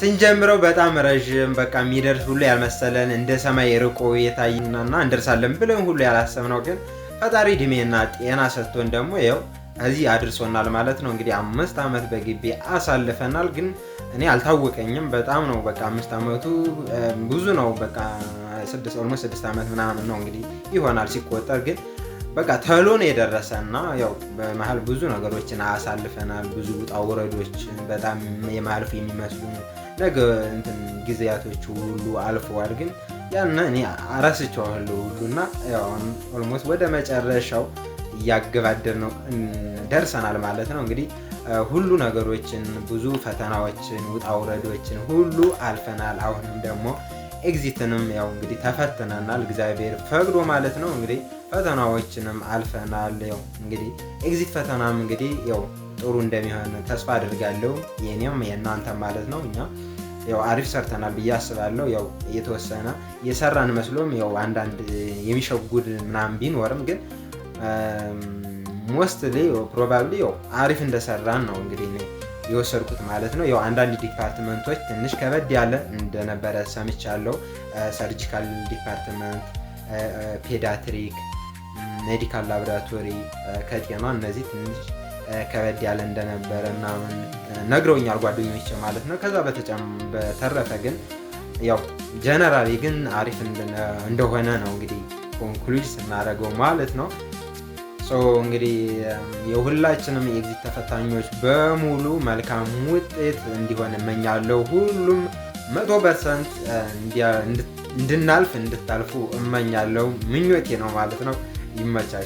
ስንጀምረው በጣም ረዥም በቃ የሚደርስ ሁሉ ያልመሰለን እንደ ሰማይ ርቆ የታየንና እንደርሳለን ብለን ሁሉ ያላሰብነው ግን ፈጣሪ እድሜና ጤና ሰጥቶን ደግሞ ይኸው እዚህ አድርሶናል ማለት ነው። እንግዲህ 5 ዓመት በግቢ አሳልፈናል። ግን እኔ አልታወቀኝም። በጣም ነው በቃ 5 ዓመቱ ብዙ ነው። በቃ 6 ዓመት ምናምን ነው እንግዲህ ይሆናል ሲቆጠር። ግን በቃ ተሎ ነው የደረሰና ያው በመሀል ብዙ ነገሮችን አሳልፈናል። ብዙ ውጣ ውረዶችን በጣም የማልፉ የሚመስሉ ጊዜያቶች ሁሉ አልፈዋል። ግን ያን እኔ አረስቸዋለሁ ሁሉና ያው ኦልሞስት ወደ መጨረሻው እያገባደር ነው ደርሰናል ማለት ነው። እንግዲህ ሁሉ ነገሮችን ብዙ ፈተናዎችን ውጣ ውረዶችን ሁሉ አልፈናል። አሁንም ደግሞ ኤግዚትንም ያው እንግዲህ ተፈትነናል እግዚአብሔር ፈቅዶ ማለት ነው። እንግዲህ ፈተናዎችንም አልፈናል። ያው እንግዲህ ኤግዚት ፈተናም እንግዲህ ያው ጥሩ እንደሚሆን ተስፋ አድርጋለሁ። የኔም የእናንተ ማለት ነው። እኛ ያው አሪፍ ሰርተናል ብዬ አስባለሁ። ያው የተወሰነ የሰራን መስሎም ያው አንዳንድ የሚሸጉድ ምናምን ቢኖርም ግን ሞስትሊ ፕሮባብሊ ያው አሪፍ እንደሰራን ነው እንግዲህ የወሰድኩት ማለት ነው። ያው አንዳንድ ዲፓርትመንቶች ትንሽ ከበድ ያለ እንደነበረ ሰምቻለሁ። ሰርጂካል ዲፓርትመንት፣ ፔዲያትሪክ፣ ሜዲካል ላቦራቶሪ ከጤና እነዚህ ትንሽ ከበድ ያለ እንደነበረ ምናምን ነግረውኛል ጓደኞቼ ማለት ነው። ከዛ በተረፈ ግን ያው ጀነራሊ ግን አሪፍ እንደሆነ ነው እንግዲህ ኮንክሉድ ስናደርገው ማለት ነው። እንግዲህ የሁላችንም የኤግዚት ተፈታኞች በሙሉ መልካም ውጤት እንዲሆን እመኛለሁ። ሁሉም 100% እንድናልፍ እንድታልፉ እመኛለሁ። ምኞቴ ነው ማለት ነው። ይመቻል።